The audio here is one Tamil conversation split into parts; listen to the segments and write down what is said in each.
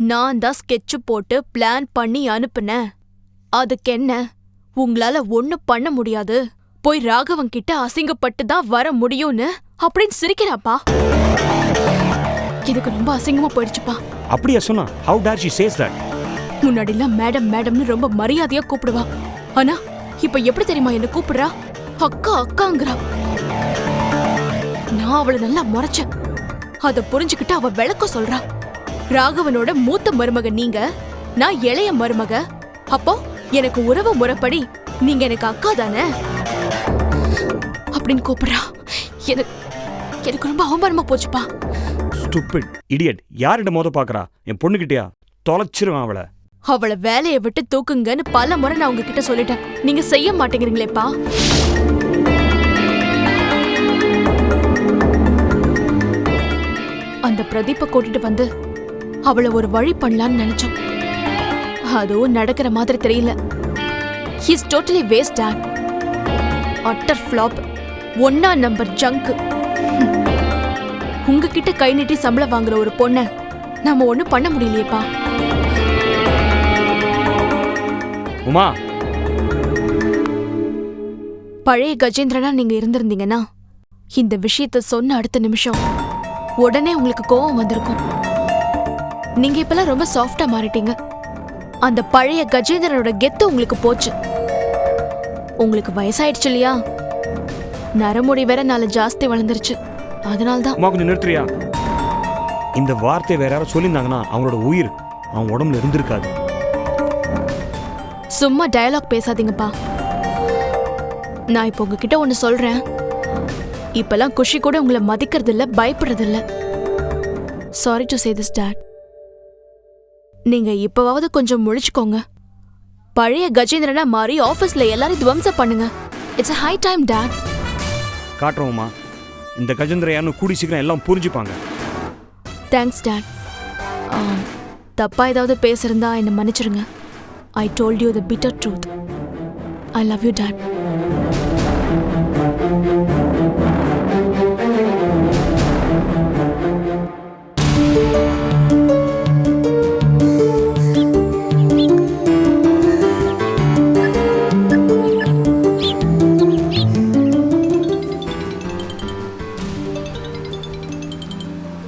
நான் தான் ஸ்கெட்ச் போட்டு பிளான் பண்ணி அனுப்புனேன். அதுக்கு என்ன, உங்களால ஒண்ணும் பண்ண முடியாது, போய் ராகவன் கிட்ட அசிங்கப்பட்டு தான் வர முடியும்னு அப்படின்னு சிரிக்கிறாப்பா. எனக்கு ரொம்ப அசிங்கமா போயிடுச்சுப்பா. அப்படியே சொன்னா how dare she says that? முன்னாடிலாம் மேடம் மேடம்னு ரொம்ப மரியாதையா கூப்பிடுவா. ஆனா இப்ப எப்படி தெரியுமா என்ன கூப்பிடுறா? அக்கா அக்காங்கிறா. நான் அவளை நல்லா முறைச்சேன். அத புரிஞ்சுக்கிட்டு அவ விளக்க சொல்றா. ராகவனோட மூத்த மருமக நீங்க, நான் இளைய மருமக. அப்போ எனக்கு உறவு முறைப்படி நீங்க எனக்கு அக்கா தானே அப்படின்னு கூப்பிடுறா. எனக்கு ரொம்ப அவமானமா போச்சுப்பா. Stupid idiot. யார்கிட்ட மோத பாக்குறா? என் பொண்ணுகிட்டயா? தொலைச்சிருவான் அவளை. அவளை வேலையை விட்டு தூக்குங்கன்னு பல முறை நான் உங்ககிட்ட சொல்லிட்டேன். நீங்க செய்ய மாட்டேங்கிறீங்களேப்பா. அந்த பிரதீப்பை கூட்டிட்டு வந்து அவளை ஒரு வழி பண்ணலான்னு நினைச்சோம். அதுவும் நடக்கிற மாதிரி தெரியல. He is totally waste dad. Utter flop. 1 number junk. உங்ககிட்ட கை நீட்டி சம்பளம் வாங்குற ஒரு பொண்ண நாம ஒண்ணும் பண்ண முடியலையேப்பா. உமா, பழைய கஜேந்திரனா நீங்க இருந்திருந்தீங்கன்னா இந்த விஷயத்த சொன்ன அடுத்த நிமிஷம் உடனே உங்களுக்கு கோவம் வந்திருக்கும். நீங்க இப்பெல்லாம் ரொம்ப சாஃப்டா மாறிட்டீங்க. அந்த பழைய கஜேந்திரனோட கெத்து உங்களுக்கு போச்சு. உங்களுக்கு வயசாயிடுச்சு இல்லையா? நரமுடி வேற 4 ஜாஸ்தி வளர்ந்துருச்சு. அதனால்தான். கொஞ்சம் நிறுத்துறியா? இந்த வார்த்தை வேற யாரும் சொல்லியிருந்தாங்கன்னா அவங்களோட உயிர் அவன் உடம்புல இருந்திருக்காது. சும்மா டயலாக் பேசாதீங்கப்பா. நான் இப்போ உங்ககிட்ட ஒன்னு சொல்றேன். இப்பெல்லாம் குஷி கூட உங்களை மதிக்கிறது இல்ல, பயப்படுறது இல்ல. Sorry to say this dot. நீங்க இப்பவாவது கொஞ்சம் முழிச்சுக்கோங்க. பழைய கஜேந்திரனா மாறி ஆபீஸ்ல எல்லாரும் துவம்சம் பண்ணுங்க. It's a high time dad. காட்டுறோமா? இந்த கஜேந்திர யாருன்னு கூடி சீக்கிரம் எல்லாம் புரிஞ்சுப்பாங்க. Thanks dot. தப்பா ஏதாவது பேசிருந்தா என்ன மன்னிச்சிருங்க. I told you the bitter truth. I love you, Dad.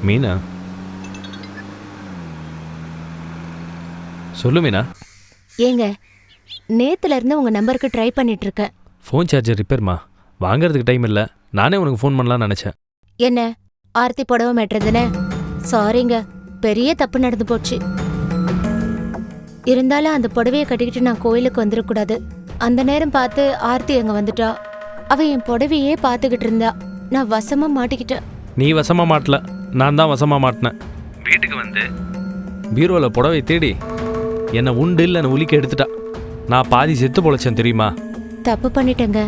Meena, சொல்லு மீனா. ஏங்க, நேத்துல இருந்து உங்க நம்பருக்கு ட்ரை பண்ணிட்டு இருக்கேன். ஃபோன் சார்ஜர் ரிப்பேர்மா, வாங்குறதுக்கு டைம் இல்லை. நானே உனக்கு ஃபோன் பண்ணலாம்னு நினச்சேன். என்ன ஆர்த்தி புடவை மேட்டுறதுன்னு? சாரிங்க, பெரிய தப்பு நடந்து போச்சு. இருந்தாலும் அந்த புடவையை கட்டிக்கிட்டு நான் கோயிலுக்கு வந்துடக்கூடாது. அந்த நேரம் பார்த்து ஆர்த்தி அங்க வந்துட்டா. அவ என் புடவையே பார்த்துக்கிட்டு இருந்தா. நான் வசமா மாட்டிக்கிட்டேன். நீ வசமா மாட்டல, நான் தான் வசமா மாட்டினேன். வீட்டுக்கு வந்து பீரோவில் புடவை தேடி என்னை உண்டு இல்லைன்னு உலிக்க எடுத்துட்டா. நான் பாதி செத்து பொழைச்சேன் தெரியுமா? தப்பு பண்ணிட்டேங்க.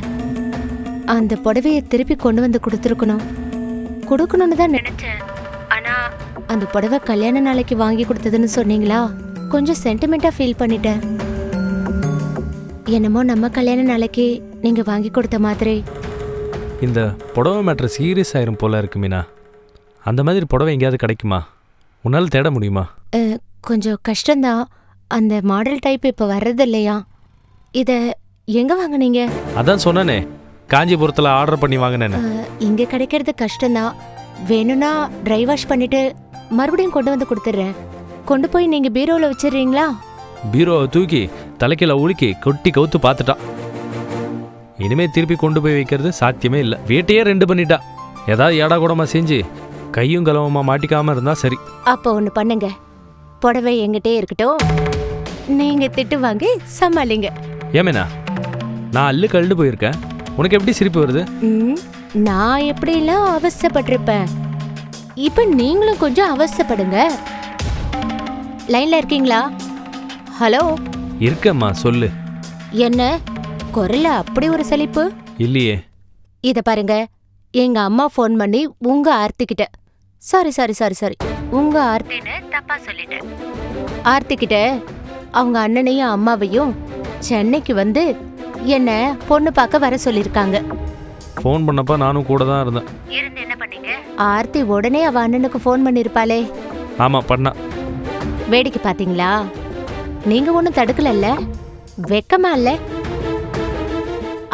அந்த புடவையை திருப்பி கொண்டு வந்து கொடுக்கணும்னு தான் நினைச்சேன். ஆனா அந்த புடவை கல்யாண நாளைக்கு வாங்கி கொடுத்ததுன்னு சொன்னீங்களா, கொஞ்சம் சென்டிமெண்டா ஃபீல் பண்ணிட்டேன். என்னமோ நம்ம கல்யாண நாளைக்கு நீங்க வாங்கி கொடுத்த மாதிரி. இந்த புடவை மேட்ரு சீரியஸ் ஆயிரும் போல இருக்கு மீனா. அந்த மாதிரி புடவை எங்கேயாவது கிடைக்குமா? உன்னால் தேட முடியுமா? கொஞ்சம் கஷ்டம்தான். அந்த மாடல் டைப் இப்போ வர்றது இல்லையா? இதை எங்கே வாங்கினீங்க? அதான் சொன்னனே, காஞ்சிபுரத்தில் ஆர்டர் பண்ணி வாங்கினேன்னு. இங்கே கிடைக்கிறது கஷ்டம்தான். வேணும்னா ட்ரை வாஷ் பண்ணிட்டு மறுபடியும் கொண்டு வந்து கொடுத்துட்றேன். கொண்டு போய் நீங்கள் பீரோவில் வச்சிடுறீங்களா? பீரோவை தூக்கி தலைக்கில உலுக்கி கொட்டி கவுத்து பார்த்துட்டான். இனிமே திருப்பி கொண்டு போய் வைக்கிறது சாத்தியமே இல்லை. வீட்டையே 2 பண்ணிட்டா. ஏதாவது ஏடா கூடமா செஞ்சு கையும் கலவமா மாட்டிக்காம இருந்தா சரி. அப்போ ஒன்று பண்ணுங்க, புடவை எங்கிட்டே இருக்கட்டும், நீங்க திட்டு வாங்கி சமாளிங்க. ஏமேனா, நான் அல்லு கழுந்து போயிருக்கேன், உனக்கு எப்படி சிரிப்பு வருது? நான் எப்படிலாம் அவசரப்பட்டிருப்பேன். இப்ப நீங்களும் கொஞ்சம் அவசரப்படுங்க. லைன்ல இருக்கீங்களா? ஹலோ. இருக்கம்மா, சொல்லு. என்ன குரல்ல அப்படி ஒரு சலிப்பு? இல்லையே. இத பாருங்க, எங்க அம்மா ஃபோன் பண்ணி உங்க ஆர்த்திக்கிட்ட, சாரி உங்க ஆர்த்தின்னு தப்பா சொல்லிட்டேன். ஆர்த்திக்கிட்ட அவங்க அண்ணனையும் அம்மாவையும் சென்னைக்கு வந்து என்ன பொண்ணு பார்க்க வர சொல்லிருக்காங்க. ஃபோன் பண்ணப்ப நானும் கூட தான் இருந்தேன். இருந்து என்ன பண்ணீங்க? ஆர்த்தி உடனே அவ அண்ணனுக்கு ஃபோன் பண்ணிருப்பாளே. ஆமா, பண்ணா. வேடிக்கை பாத்தீங்களா? நீங்க ஒண்ணும் தடுக்கலல்ல? வெக்கமா இல்ல?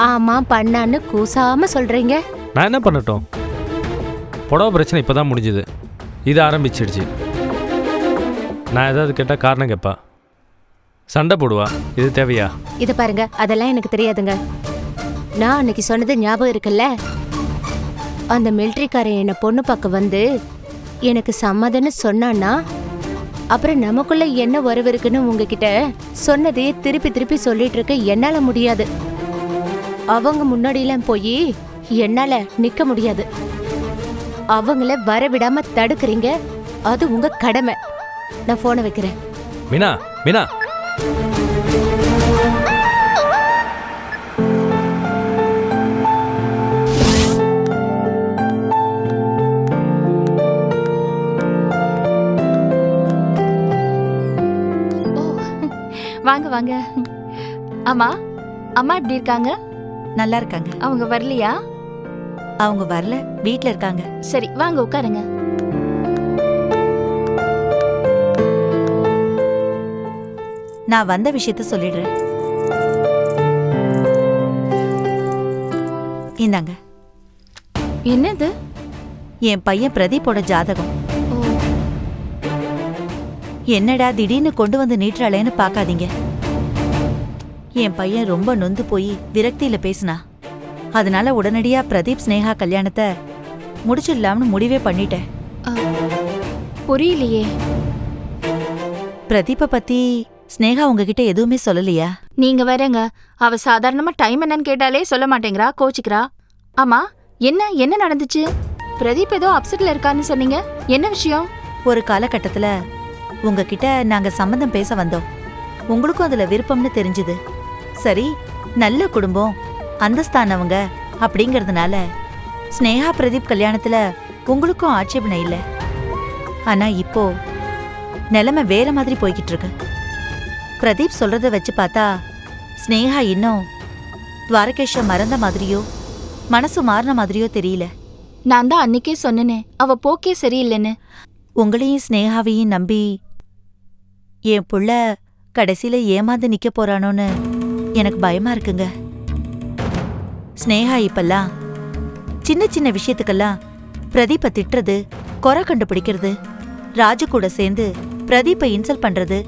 ஆமா பண்ணான்னு கூசாம சொல்றீங்க. நான் என்ன பண்ணட்டும்? புடவை பிரச்சனை இப்போ தான் முடிஞ்சுது, இது ஆரம்பிச்சிடுச்சு. நான் ஏதாவது கேட்டால் காரணம் கேட்பா, சண்டை போடுவா. இது தேவையா? இத பாருங்க, அதெல்லாம் எனக்கு தெரியாதுங்க. நான் அன்னைக்கு சொன்னது ஞாபகம் இருக்குல்ல? அந்த மிலிட்ரிக்காரன் என்ன பொண்ணு பார்க்க வந்து எனக்கு சம்மதம்னு சொன்னான்னா அப்புறம் நமக்குள்ள என்ன உறவு இருக்குன்னு உங்ககிட்ட சொன்னதையே திருப்பி திருப்பி சொல்லிட்டு இருக்க என்னால முடியாது. அவங்க முன்னாடியெல்லாம் போய் என்னால நிக்க முடியாது. அவங்கள வரவிடாம தடுக்கிறீங்க, அது உங்க கடமை. நான் போனை வைக்கிறேன். மீனா, மீனா. வாங்க வாங்க. ஆமா, அம்மா எப்படி இருக்காங்க? நல்லா இருக்காங்க. அவங்க வரலையா? அவங்க வரல, வீட்ல இருக்காங்க. சரி வாங்க உட்காருங்க. நான் வந்த விஷயத்த சொல்லிடுறேன். இந்தாங்க. என்னது? என் பையன் பிரதீப்போட ஜாதகம். ஓ, என்னடா திடீர்னு கொண்டு வந்து நீட்டுறாளேன்னு பார்க்காதீங்க. என் பையன் ரொம்ப நொந்து போய் விரக்தியில பேசினா. அதனால உடனடியா பிரதீப் ஸ்னேகா கல்யாணத்தை முடிச்சிடலாம்னு முடிவே பண்ணிட்டேன். புரியலையே. பிரதீப்பை பத்தி ஸ்னேகா உங்ககிட்ட எதுவுமே சொல்லலையா? நீங்க வரங்க, அவ சாதாரணமா டைம் என்னன்னு கேட்டாலே சொல்ல மாட்டேங்கிறா, கோச்சிக்கிறா. ஆமா, என்ன என்ன நடந்துச்சு? பிரதீப் ஏதோ அப்செட்ல இருக்கான்னு சொன்னீங்க, என்ன விஷயம்? ஒரு காலகட்டத்துல உங்ககிட்ட நாங்க சம்மந்தம் பேச வந்தோம். உங்களுக்கும் அதுல விருப்பம்னு தெரிஞ்சுது. சரி, நல்ல குடும்பம், அந்தஸ்தானவங்க அப்படிங்கறதுனால ஸ்னேகா பிரதீப் கல்யாணத்துல உங்களுக்கும் ஆட்சேபனை இல்லை. ஆனா இப்போ நிலைமை வேற மாதிரி போய்கிட்டு இருக்கு. பிரதீப் சொல்றத வச்சு பார்த்தா ஸ்னேகா இன்னும் துவாரகேஷ மறந்த மாதிரியோ மனசு மாறின மாதிரியோ தெரியல. நான் தான் அன்னைக்கே சொன்னேனே, அவ போக்கே சரியில்லைன்னு. உங்களையும் ஸ்னேகாவையும் நம்பி என் புள்ள கடைசியில ஏமாந்து நிக்க போறானோன்னு எனக்கு பயமா இருக்குங்க. ஸ்னேகா இப்பெல்லாம் சின்ன சின்ன விஷயத்துக்கெல்லாம் பிரதீப்பை திட்டுறது, குறை கண்டுபிடிக்கிறது, ராஜு கூட சேர்ந்து பிரதீப்பை இன்சல்ட் பண்றது,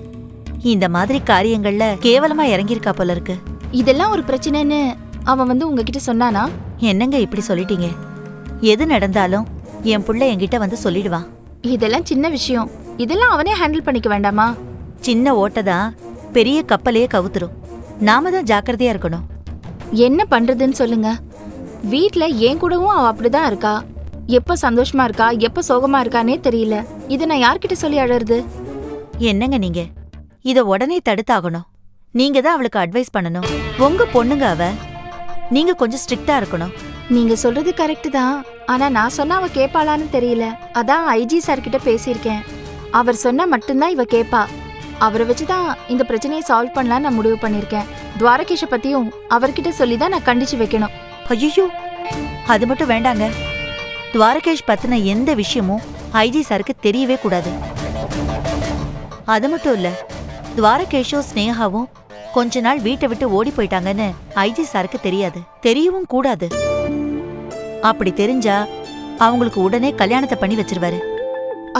இந்த மாதிரி காரியங்கள்ல கேவலமா இறங்கியிருக்கா போல இருக்கு. இதெல்லாம் ஒரு பிரச்சனைன்னு அவன் வந்து உங்ககிட்ட சொன்னானா? என்னங்க இப்படி சொல்லிட்டீங்க? எது நடந்தாலும் என் புள்ள என்கிட்ட வந்து சொல்லிடுவான். இதெல்லாம் சின்ன விஷயம், இதெல்லாம் அவனே ஹேண்டில் பண்ணிக்க வேண்டாமா? சின்ன ஓட்டதான் பெரிய கப்பலையே கவுத்துரும். நாம தான் ஜாக்கிரதையா இருக்கணும். என்ன பண்றதுன்னு சொல்லுங்க. வீட்ல என் கூடவும் அவ அப்படிதான் இருக்கா. எப்ப சந்தோஷமா இருக்கா, எப்ப சோகமா இருக்கானே தெரியல. இதை நான் யார்கிட்ட சொல்லி அழறது? என்னங்க நீங்க இத உடனே தடுத்தாகணும். நீங்க தான் அவளுக்கு அட்வைஸ் பண்ணணும். உங்க பொண்ணுங்க அவ. நீங்க கொஞ்சம் ஸ்ட்ரிக்டா இருக்கணும். நீங்க சொல்றது கரெக்ட் தான், ஆனா நான் சொன்னா அவ கேப்பாளான்னு தெரியல. அதான் ஐஜி சார் கிட்ட பேசியிருக்கேன். அவர் சொன்னா மட்டும்தான் இவ கேப்பா. அவரை வச்சுதான் இந்த பிரச்சனையை சால்வ் பண்ணலாம் நான் முடிவு பண்ணிருக்கேன். துவாரகேஷ பத்தியும் அவர்கிட்ட சொல்லிதான் நான் கண்டிச்சு வைக்கணும். ஐயோ, அது மட்டும் வேண்டாங்க. துவாரகேஷ் பத்தின எந்த விஷயமும் ஐஜி சாருக்கு தெரியவே கூடாது. அது மட்டும் இல்ல, துவாரகேஷும் ஸ்னேகாவும் கொஞ்ச நாள் வீட்டை விட்டு ஓடி போயிட்டாங்கன்னு ஐஜி சாருக்கு தெரியாது, தெரியவும் கூடாது. அப்படி தெரிஞ்சா அவங்களுக்கு உடனே கல்யாணத்தை பண்ணி வச்சிருவாரு.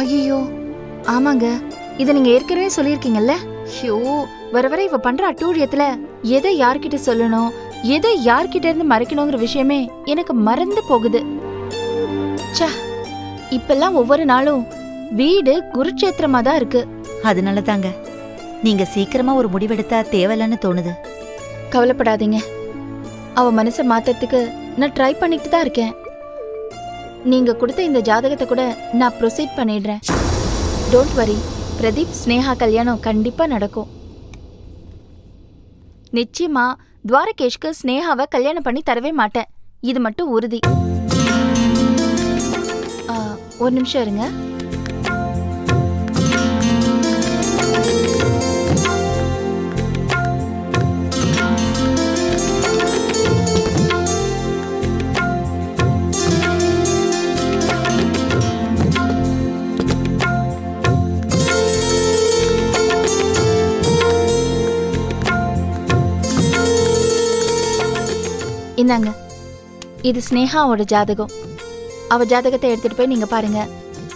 ஐயோ, ஆமாங்க, இத நீங்க ஏற்கனவே சொல்லிருக்கீங்கல்ல. ஐயோ, வர வர இவ பண்ற அட்டூழியத்துல எதை யார்கிட்ட சொல்லணும், எதை யார்கிட்ட இருந்து மறைக்கணுங்கிற விஷயமே எனக்கு மறந்து போகுது. ச்சே, இப்பெல்லாம் ஒவ்வொரு நாளும் வீடு குருட்சேத்திரமா தான் இருக்கு. அதனால தாங்க நீங்க சீக்கிரமா ஒரு முடிவெடுத்தா தேவையில்லன்னு தோணுது. கவலைப்படாதீங்க, அவ மனசை மாத்துறதுக்கு நான் ட்ரை பண்ணிட்டு தான் இருக்கேன். நீங்க கொடுத்த இந்த ஜாதகத்தை கூட நான் ப்ரொசீட் பண்ணிடுறேன். டோன்ட் வரி, பிரதீப் ஸ்னேகா கல்யாணம் கண்டிப்பா நடக்கும். நிச்சயமா துவாரகேஷ்க்கு ஸ்னேகாவை கல்யாணம் பண்ணி தரவே மாட்டேன், இது மட்டும் உறுதி. ஒரு நிமிஷம் இருங்க. இந்தாங்க, இது ஸ்னேகாவோட ஜாதகம். அவ ஜாதகத்தை எடுத்துட்டு போய் நீங்க பாருங்க.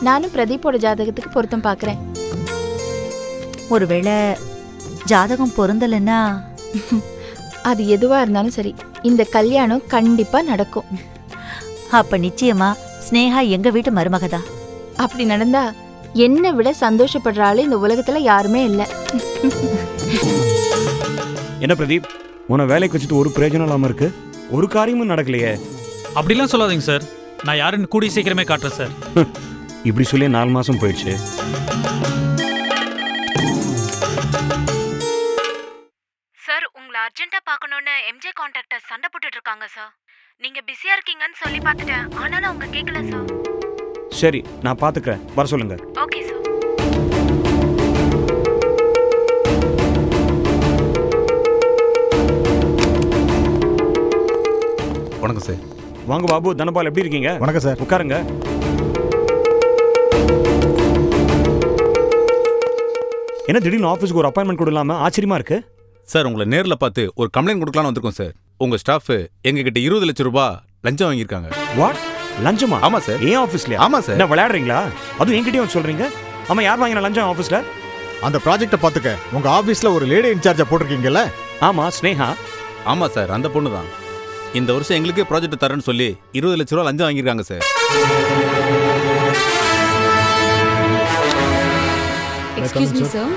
நானும் பிரதீப்போட ஜாதகத்துக்கு பொருத்தம் பார்க்கறேன். ஒருவேளை ஜாதகம் பொருந்தலைன்னா அது எதுவா இருந்தாலும் சரி, இந்த கல்யாணம் கண்டிப்பா நடக்கும். அப்ப நிச்சயமா ஸ்னேகா எங்க வீட்டு மருமகதா. அப்படி நடந்தா என்னை விட சந்தோஷப்படுற ஆளு இந்த உலகத்துல யாருமே இல்லை. என்ன பிரதீப், உன்னை வேலைக்கு வச்சுட்டு ஒரு பிரயோஜனம் இல்லாம இருக்கு? ஒரு காரியமும் நடக்கலையே. அப்படிலாம் சொல்லாதீங்க சார். நான் யாருன்னு கூடிய சீக்கிரமே காட்டுறேன் சார். இப்படி சொல்லி 4 மாசம் போயிடுச்சு. சார், உங்களை அர்ஜென்ட்டா பார்க்கணும்னு எம்ஜே கான்ட்ராக்டர் சண்டை போட்டுட்டு இருக்காங்க சார். நீங்க பிஸியா இருக்கீங்கன்னு சொல்லி பார்த்துட்டேன், ஆனாலும் அவங்க கேட்கல சார். சரி, நான் பாத்துக்கிறேன், வர சொல்லுங்க. Okay sir. வணக்கம் சார். வாங்க பாபு, தனபால் எப்படி இருக்கீங்க? வணக்கம் சார். உட்காருங்க. என்ன திடீர்னு ஆஃபீஸ்க்கு ஒரு அப்பாயின்மெண்ட் கொடுக்கலாம? ஆச்சரியமா இருக்கு. சார், உங்களை நேரில் பார்த்து ஒரு கம்ப்ளைண்ட் கொடுக்கலாம்னு வந்திருக்கோம் சார். உங்க ஸ்டாஃப் எங்ககிட்ட 20 லட்சம் ரூபாய் லஞ்சம் வாங்கியிருக்காங்க. வாட்? லஞ்சமா? ஆமா சார். ஏன் ஆஃபீஸ்ல? ஆமா சார். என்ன விளையாடுறீங்களா? அதுவும் என்கிட்டயே வந்து சொல்றீங்க. ஆமா, யார் வாங்கின லஞ்சம் ஆஃபீஸ்ல? அந்த ப்ராஜெக்ட்டை பார்த்துக்க உங்க ஆபீஸ்ல ஒரு லேடி இன்சார்ஜா போட்டிருக்கீங்கல்ல? ஆமா, ஸ்னேகா. ஆமா சார், அந்த பொண்ணு தான். இந்த வருஷம் எங்களுக்கே ப்ராஜெக்ட் தரேன்னு சொல்லி 20 லட்சம் ரூபாய் லஞ்சம் வாங்கியிருக்காங்க சார். Excuse me sir.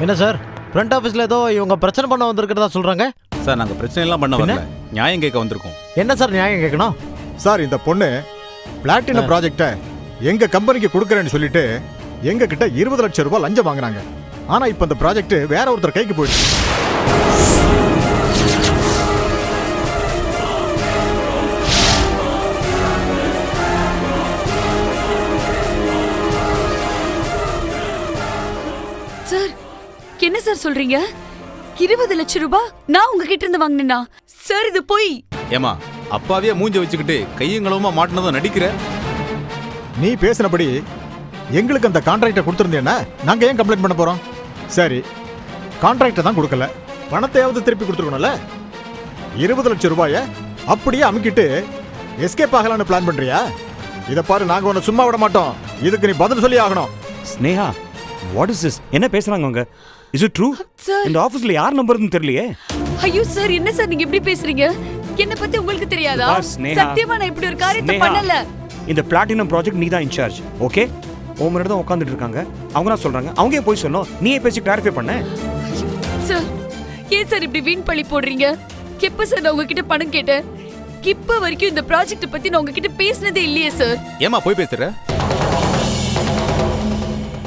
என்ன சார், ஃப்ரண்ட் ஆஃபீஸில் ஏதோ இவங்க பிரச்சனை பண்ண வந்திருக்கிறதா சொல்கிறாங்க. சார், நாங்கள் பிரச்சனை எல்லாம் பண்ண வரல, நியாயம் கேட்க வந்திருக்கோம். என்ன சார் நியாயம் கேட்கணும்? சார், இந்த பொண்ணு பிளாட்டினம் ப்ராஜெக்டை எங்க கம்பெனிக்கு கொடுக்கறேன்னு சொல்லிட்டு எங்க கிட்ட 20 லட்சம் ரூபாய் லஞ்சம் வாங்குறாங்க. ஆனா இப்ப இந்த ப்ராஜெக்ட் வேற ஒருத்தர் கைக்கு போயிடுச்சு. சார், என்ன சார் சொல்றீங்க? 20 லட்சம் ரூபாய் நான் உங்ககிட்ட இருந்து வாங்கினேனா? சார், இது போய். ஏமா, அப்பாவே மூஞ்ச வச்சுக்கிட்டு கையும் களவுமா மாட்டினதும் நடிக்கிற? நீ பேசினபடி எங்களுக்கு அந்த கான்ட்ராக்டை கொடுத்துருந்தேன்னா நாங்க ஏன் கம்ப்ளைண்ட் பண்ண போறோம்? சரி, கான்ட்ராக்டை தான் கொடுக்கல, பணத்தையாவது திருப்பி கொடுத்துருக்கணும்ல. 20 லட்சம் ரூபாய அப்படியே அமுக்கிட்டு எஸ்கேப் ஆகலான்னு பிளான் பண்றியா? இத பாரு, நாங்க உன்னை சும்மா விட மாட்டோம். இதுக்கு நீ பதில் சொல்லி ஆகணும். Sneha, what is this? என்ன பேசுறாங்க அவங்க? Is it true? சார், இந்த ஆபீஸ்ல யார் நம்பர்னு தெரியலையே. ஐயோ சார், என்ன சார் நீங்க இப்படி பேசுறீங்க? என்ன பத்தி உங்களுக்கு தெரியாதா? சத்தியமா நான் இப்படி ஒரு காரியத்தை பண்ணல. இந்த பிளாட்டினம் ப்ராஜெக்ட் நீ தான் இன்சார்ஜ், ஓகே? ஓமனோட தான் உட்கார்ந்துட்டு இருக்காங்க. அவங்க தான் சொல்றாங்க, அவங்க போய் சொன்னோம், நீயே பேசி கிளாரிஃபை பண்ண. சார், ஏன் சார் இப்படி வீண் பழி போடுறீங்க? எப்ப சார் நான் உங்ககிட்ட பணம் கேட்டேன்? இப்ப வரைக்கும் இந்த ப்ராஜெக்ட் பத்தி நான் உங்ககிட்ட பேசினதே இல்லையே சார். ஏமா போய் பேசுற?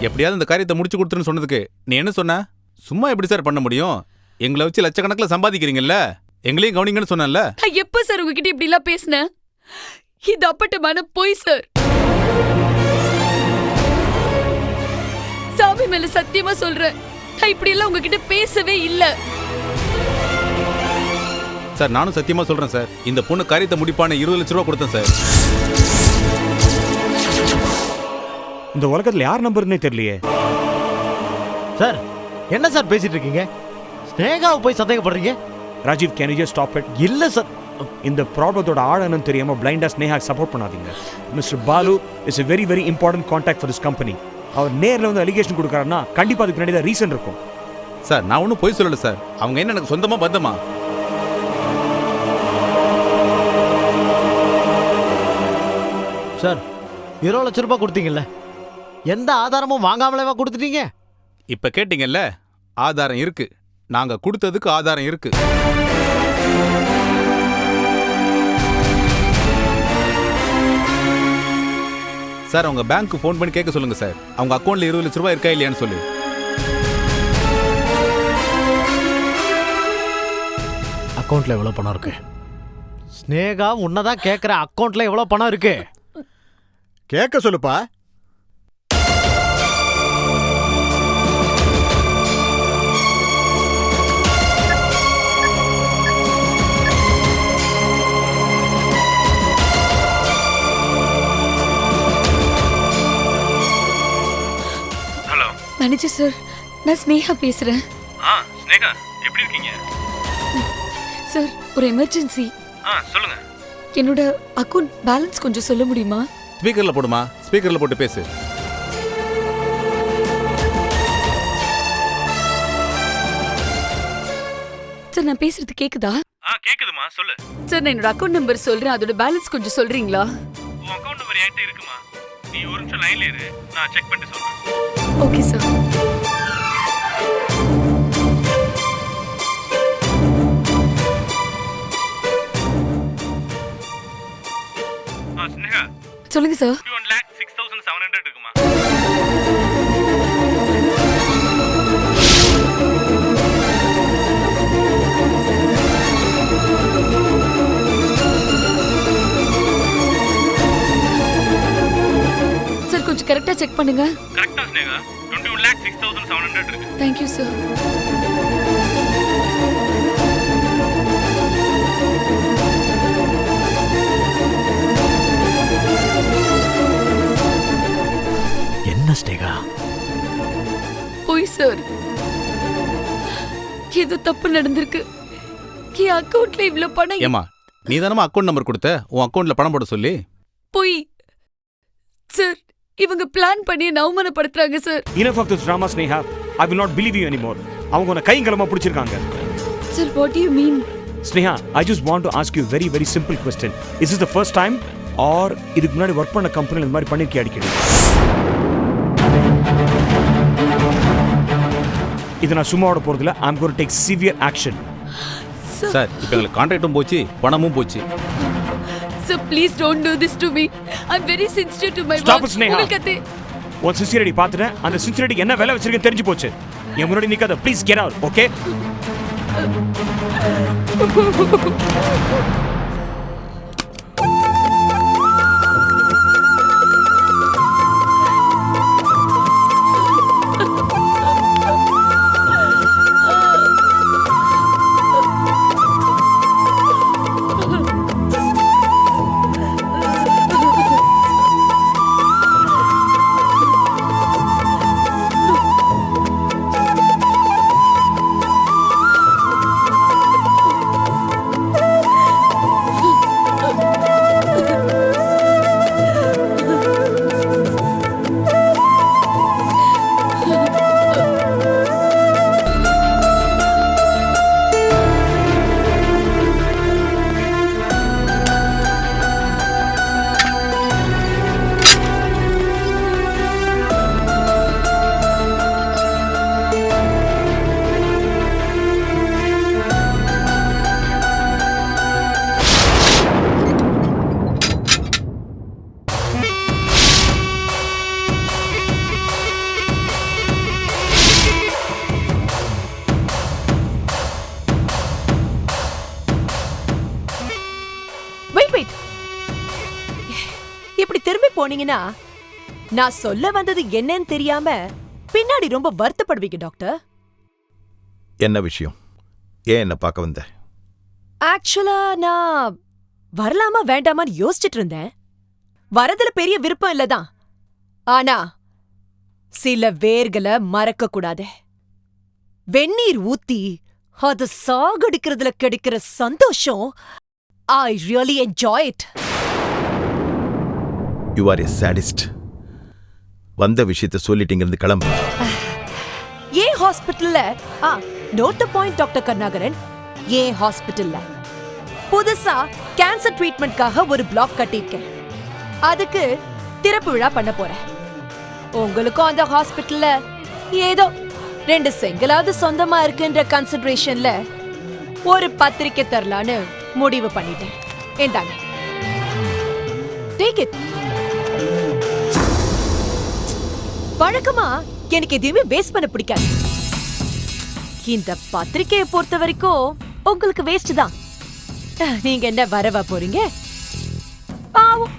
எப்படியாவது இந்த காரியத்தை முடிச்சு கொடுத்துருன்னு சொன்னதுக்கு நீ என்ன சொன்ன? சும்மா எப்படி சார் பண்ண முடியும்? எங்களை வச்சு லட்சக்கணக்கில் சம்பாதிக்கிறீங்கல்ல, எங்களையும் கவனிங்கன்னு சொன்னேன்ல. எப்ப சார் உங்ககிட்ட இப்படி எல்லாம் பேசினேன்? இது அப்பட்டமான பொய் சார். சாமி மேல சத்தியமா சொல்றேன், நான் இப்படி எல்லாம் உங்ககிட்ட பேசவே இல்ல. சார், நானும் சத்தியமா சொல்றேன் சார், இந்த பொண்ணு காரியத்தை முடிப்பான 20 லட்சம் ரூபாய் கொடுத்தேன் சார். இந்த உலகத்துல யார் நம்பர்னே தெரியலையே. சார், என்ன சார் பேசிட்டு இருக்கீங்க? ஸ்னேகாவை போய் சந்தேகப்படுறீங்க? Rajeev, can you just stop it? இல்ல சார், இந்த ப்ராப்ளத்தோட ஆழன்னு தெரியாம பிளைண்டா ஸ்னேகா சப்போர்ட் பண்ணாதீங்க. Mister Balu is a very very important contact for this company. அவர் நேர்ல வந்து அலிகேஷன் கொடுக்கறாருன்னா கண்டிப்பா அதுக்கு பின்னாடி தான் ரீசன் இருக்கும். சார், நான் ஒன்றும் போய் சொல்லல சார். அவங்க என்ன எனக்கு சொந்தமா பந்தமா? சார், 20 லட்சம் ரூபாய் கொடுத்தீங்கல்ல, எந்த ஆதாரமும் வாங்காமலேவா கொடுத்துட்டீங்க? இப்ப கேட்டீங்கல்ல, ஆதாரம் இருக்கு. நாங்க கொடுத்ததுக்கு ஆதாரம் இருக்கு. சார், அவங்க பேங்க்கு ஃபோன் பண்ணி கேட்க சொல்லுங்க சார், அவங்க அக்கௌண்ட்ல 20 லட்சம் ரூபாய் இருக்கா இல்லையான்னு சொல்லி. அக்கௌண்ட்ல எவ்வளவு பணம் இருக்கு? ஸ்னேகா உன்னதான் கேட்கிற, அக்கௌண்ட்ல எவ்வளவு பணம் இருக்கு? கேட்க சொல்லுப்பா. மேனேஜர் சார், நான் ஸ்னேகா பேசுறேன். ஸ்னேகா, எப்படி இருக்கீங்க? சார் ஒரு எமர்ஜென்சி. சொல்லுங்க. என்னோட அக்கவுண்ட் பேலன்ஸ் கொஞ்சம் சொல்ல முடியுமா? ஸ்பீக்கர்ல போடுமா, ஸ்பீக்கர்ல போட்டு பேசு. சார் நான் பேசுறது கேக்குதா? கேக்குதுமா, சொல்லு. சார் நான் என்னோட அக்கவுண்ட் நம்பர் சொல்றேன், அதோட பேலன்ஸ் கொஞ்சம் சொல்றீங்களா? உன் அக்கவுண்ட் நம்பர் என்கிட்ட இருக்குமா? நீ ஒரு நிமிஷம் லைன்ல இரு, நான் செக் பண்ணிட்டு சொல்றேன். Okay sir. ஸ்னேகா, சொல்லுங்க சார். 21,06,700 இருக்குமா? சார் கொஞ்சம் கரெக்டா செக் பண்ணுங்க. கரெக்ட்டா ஸ்னேகா, 21,06,700 இருக்கு. Thank you sir. என்ன ஸ்னேகா? போய் சார், ஏதோ தப்பு நடந்திருக்கு. என் அக்கவுண்ட்ல இவ்ளோ பணம். ஏமா, நீ தானமா அக்கவுண்ட் நம்பர் கொடுத்த, உன் அக்கவுண்ட்ல பணம் போட சொல்லி. போய் சார், இவங்க பிளான் பண்ணி என்ன அவமானப்படுத்துறாங்க sir. Enough of this drama, Sneha. I will not believe you anymore. அவங்க உன்னை கைங்கலமா பிடிச்சிருக்காங்க. Sir what do you mean? Sneha, I just want to ask you a very very simple question. Is this the first time or இதுக்கு முன்னாடி ஒர்க் பண்ண கம்பெனில இந்த மாதிரி பண்ணிருக்கீங்க அடிக்கடி? இது நான் சும்மா ஓட போறதில்ல. I'm going to take severe action. Sir, இப்போ எங்களுக்கு கான்ட்ராக்டும் போச்சு, பணமும் போச்சு. Sir, please don't do this to me. I'm very sensitive to my work. Stop it, Sneha. உங்களுக்கு உன் சின்சியரிட்டி பார்த்துட்டேன். அந்த சின்சியரிட்டி என்ன வேலை வச்சிருக்கேன்னு தெரிஞ்சு போச்சு. என் முன்னாடி நிக்காத. Please get out, okay? இப்படி திரும்பி போனீங்கன்னா நான் சொல்ல வந்தது என்னன்னு தெரியாம பின்னாடி ரொம்ப வருத்தப்படுவீங்க டாக்டர். என்ன விஷயம்? ஏன் என்ன பார்க்க வந்த? ஆக்சுவலா நான் வரலாமா வேண்டாமான்னு யோசிச்சுட்டு இருந்தேன். வரதுல பெரிய விருப்பம் இல்லதான், ஆனா சில வேர்களை மறக்க கூடாது. வெந்நீர் ஊத்தி அது சாகடிக்கிறதுல கிடைக்கிற சந்தோஷம், I really enjoy it. You are a sadist. வந்த விஷயத்தை சொல்லிட்டீங்க, கிளம்பு. ஏன் ஹாஸ்பிட்டல்ல note the point doctor Karunakaran, ஏன் ஹாஸ்பிட்டல்ல புதுசா கேன்சர் ட்ரீட்மெண்ட்காக ஒரு பிளாக் கட்டியிருக்கேன். அதுக்கு திறப்பு விழா பண்ண போறேன். உங்களுக்கும் அந்த ஹாஸ்பிட்டல்ல ஏதோ 2 செங்கலாவது சொந்தமா இருக்குன்ற கன்சிடரேஷன்ல ஒரு பத்திரிக்கை தரலான்னு முடிவு பண்ணிட்டேன். ஏண்டாங்க, டேக் இட். வழக்கமா எனக்கு எதுவுமே வேஸ்ட் பண்ண பிடிக்காது. இந்த பத்திரிக்கையை பொறுத்த வரைக்கும் உங்களுக்கு வேஸ்ட் தான். நீங்க என்ன வரவா போறீங்க? பாவம்,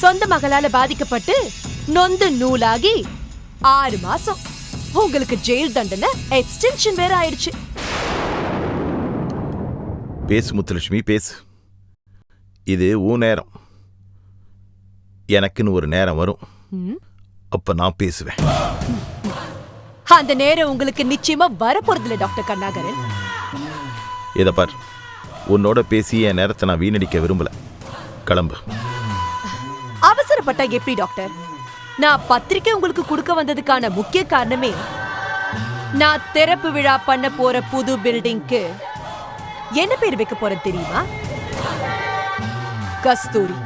சொந்த மகளால பாதிக்கப்பட்டு நொந்து நூலாகி 6 மாசம் உங்களுக்கு ஜெயில் தண்டனை எக்ஸ்டென்ஷன் வேற ஆயிடுச்சு. பேசு முத்துலட்சுமி, பேசு. இது உன் நேரம். எனக்குன்னு ஒரு நேரம் வரும், அப்ப நான் பேசுவேன். அந்த நேரம் உங்களுக்கு நிச்சயமா வரப்போறதில்ல டாக்டர் கருணாகரன். இத பார், உன்னோட பேசி என் நேரத்தை நான் வீணடிக்க விரும்பல. கிளம்பு. அவசரப்பட்டா எப்படி டாக்டர்? நான் பத்திரிக்கை உங்களுக்கு கொடுக்க வந்ததுக்கான முக்கிய காரணமே நான் திறப்பு விழா பண்ண போற புது பில்டிங்க்கு என்ன பேர் வைக்க போறேன் தெரியுமா? கஸ்தூரி.